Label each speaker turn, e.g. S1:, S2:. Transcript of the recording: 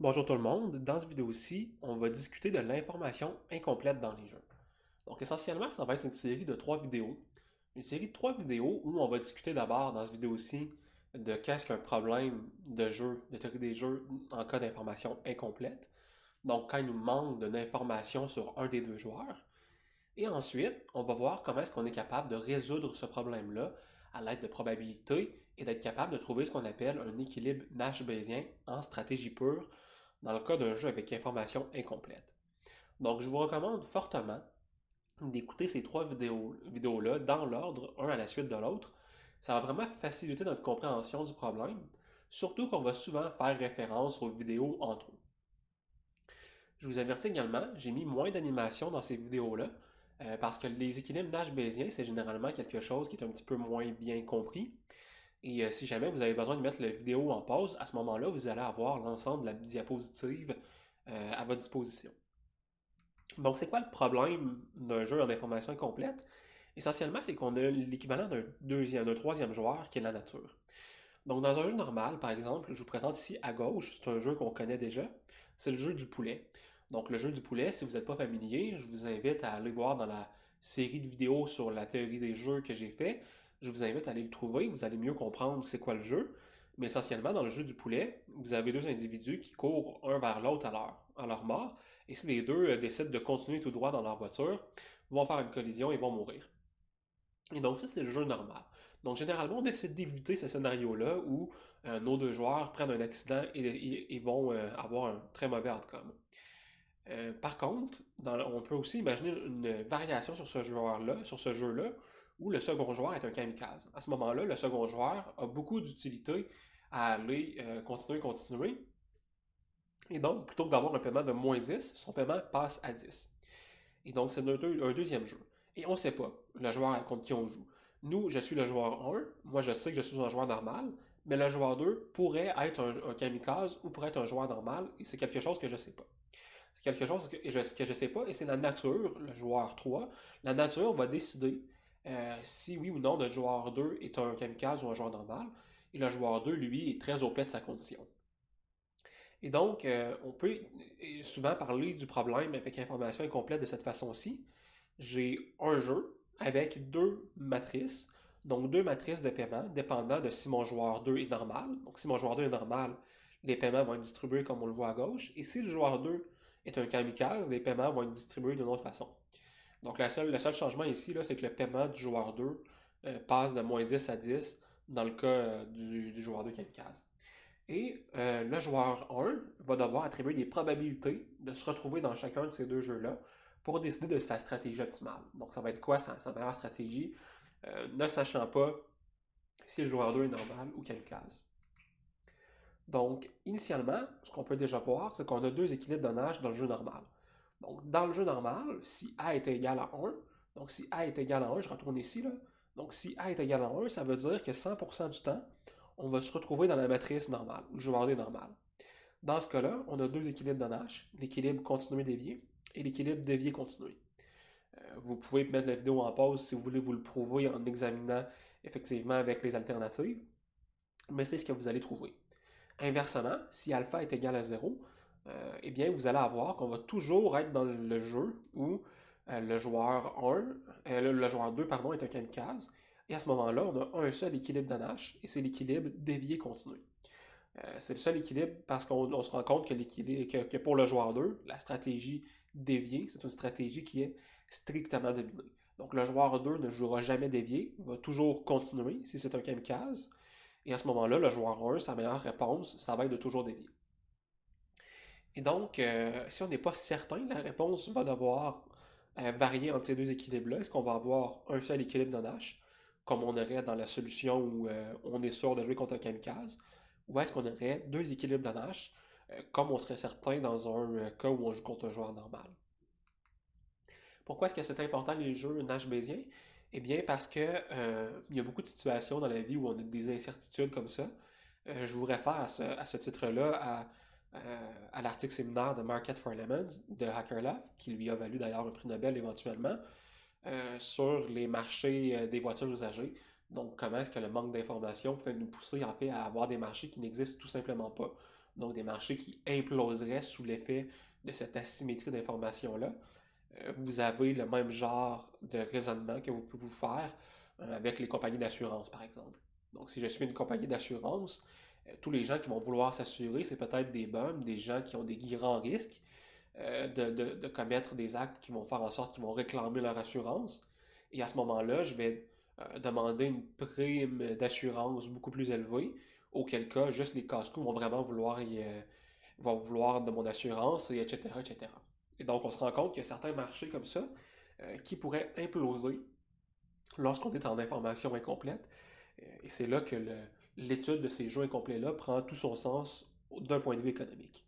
S1: Bonjour tout le monde, dans cette vidéo-ci, on va discuter de l'information incomplète dans les jeux. Donc essentiellement, ça va être une série de trois vidéos. Une série de trois vidéos où on va discuter d'abord dans cette vidéo-ci de qu'est-ce qu'un problème de jeu, de théorie des jeux en cas d'information incomplète. Donc quand il nous manque d'une information sur un des deux joueurs. Et ensuite, on va voir comment est-ce qu'on est capable de résoudre ce problème-là à l'aide de probabilités et d'être capable de trouver ce qu'on appelle un équilibre Nash-Bayésien en stratégie pure dans le cas d'un jeu avec information incomplète. Donc, je vous recommande fortement d'écouter ces trois vidéos-là dans l'ordre, un à la suite de l'autre. Ça va vraiment faciliter notre compréhension du problème, surtout qu'on va souvent faire référence aux vidéos entre eux. Je vous avertis également, j'ai mis moins d'animation dans ces vidéos-là, parce que les équilibres Nash-Bayésien, c'est généralement quelque chose qui est un petit peu moins bien compris. Et si jamais vous avez besoin de mettre la vidéo en pause, à ce moment-là, vous allez avoir l'ensemble de la diapositive à votre disposition. Donc, c'est quoi le problème d'un jeu en information incomplète? Essentiellement, c'est qu'on a l'équivalent d'un troisième joueur qui est la nature. Donc, dans un jeu normal, par exemple, je vous présente ici à gauche, c'est un jeu qu'on connaît déjà, c'est le jeu du poulet. Donc, le jeu du poulet, si vous n'êtes pas familier, je vous invite à aller voir dans la série de vidéos sur la théorie des jeux que j'ai fait. Je vous invite à aller le trouver, vous allez mieux comprendre c'est quoi le jeu. Mais essentiellement, dans le jeu du poulet, vous avez deux individus qui courent un vers l'autre à leur mort. Et si les deux décident de continuer tout droit dans leur voiture, ils vont faire une collision et vont mourir. Et donc ça, c'est le jeu normal. Donc généralement, on essaie d'éviter ce scénario-là où nos deux joueurs prennent un accident et vont avoir un très mauvais outcome. Par contre, on peut aussi imaginer une variation sur ce joueur-là, sur ce jeu-là, où le second joueur est un kamikaze. À ce moment-là, le second joueur a beaucoup d'utilité à aller continuer. Et donc, plutôt que d'avoir un paiement de moins 10, son paiement passe à 10. Et donc, c'est un deuxième jeu. Et on ne sait pas le joueur contre qui on joue. Nous, je suis le joueur 1. Moi, je sais que je suis un joueur normal. Mais le joueur 2 pourrait être un kamikaze ou pourrait être un joueur normal. Et c'est quelque chose que je ne sais pas. C'est quelque chose que je ne sais pas. Et c'est la nature, le joueur 3. La nature va décider si oui ou non notre joueur 2 est un kamikaze ou un joueur normal. Et le joueur 2, lui, est très au fait de sa condition. Et donc, on peut souvent parler du problème avec information incomplète de cette façon-ci. J'ai un jeu avec deux matrices, donc deux matrices de paiement dépendant de si mon joueur 2 est normal. Donc, si mon joueur 2 est normal, les paiements vont être distribués comme on le voit à gauche. Et si le joueur 2 est un kamikaze, les paiements vont être distribués d'une autre façon. Donc, le seul changement ici, là, c'est que le paiement du joueur 2 passe de moins 10 à 10 dans le cas du joueur 2 kamikaze. Et le joueur 1 va devoir attribuer des probabilités de se retrouver dans chacun de ces deux jeux-là pour décider de sa stratégie optimale. Donc, ça va être quoi sa meilleure stratégie, ne sachant pas si le joueur 2 est normal ou kamikaze. Donc, initialement, ce qu'on peut déjà voir, c'est qu'on a deux équilibres de nage dans le jeu normal. Donc, dans le jeu normal, si A est égal à 1, donc si A est égal à 1, je retourne ici, là. Donc, si A est égal à 1, ça veut dire que 100% du temps, on va se retrouver dans la matrice normale, le joueur 2 normal. Dans ce cas-là, on a deux équilibres de Nash, l'équilibre continué-dévié et l'équilibre dévié-continué. Vous pouvez mettre la vidéo en pause si vous voulez vous le prouver en examinant effectivement avec les alternatives, mais c'est ce que vous allez trouver. Inversement, si alpha est égal à 0, eh bien, vous allez avoir qu'on va toujours être dans le jeu où le joueur 1, le joueur 2 pardon, est un kamikaze, et à ce moment-là, on a un seul équilibre de Nash, et c'est l'équilibre dévié-continué. C'est le seul équilibre parce qu'on se rend compte que pour le joueur 2, la stratégie déviée, c'est une stratégie qui est strictement dominée. Donc le joueur 2 ne jouera jamais dévié, il va toujours continuer si c'est un kamikaze. Et à ce moment-là, le joueur 1, sa meilleure réponse, ça va être de toujours dévier. Et donc, si on n'est pas certain, la réponse va devoir varier entre ces deux équilibres-là. Est-ce qu'on va avoir un seul équilibre de Nash, comme on aurait dans la solution où on est sûr de jouer contre un kamikaze, ou est-ce qu'on aurait deux équilibres de Nash, comme on serait certain dans un cas où on joue contre un joueur normal? Pourquoi est-ce que c'est important les jeux Nash-Bayésien? Eh bien, parce que il y a beaucoup de situations dans la vie où on a des incertitudes comme ça. Je vous réfère à ce titre-là à l'article séminaire de Market for Lemons de Hackerloft, qui lui a valu d'ailleurs un prix Nobel éventuellement, sur les marchés des voitures usagées. Donc, comment est-ce que le manque d'information fait nous pousser en fait à avoir des marchés qui n'existent tout simplement pas. donc des marchés qui imploseraient sous l'effet de cette asymétrie d'information-là. Vous avez le même genre de raisonnement que vous pouvez vous faire avec les compagnies d'assurance, par exemple. Donc, si je suis une compagnie d'assurance, tous les gens qui vont vouloir s'assurer, c'est peut-être des bums, des gens qui ont des grands risques de commettre des actes qui vont faire en sorte qu'ils vont réclamer leur assurance. Et à ce moment-là, je vais demander une prime d'assurance beaucoup plus élevée, auquel cas, juste les casse-cou vont vraiment vont vouloir de mon assurance, et etc., etc. Et donc, on se rend compte qu'il y a certains marchés comme ça qui pourraient imploser lorsqu'on est en information incomplète. Et c'est là que l'étude de ces jeux incomplets-là prend tout son sens d'un point de vue économique.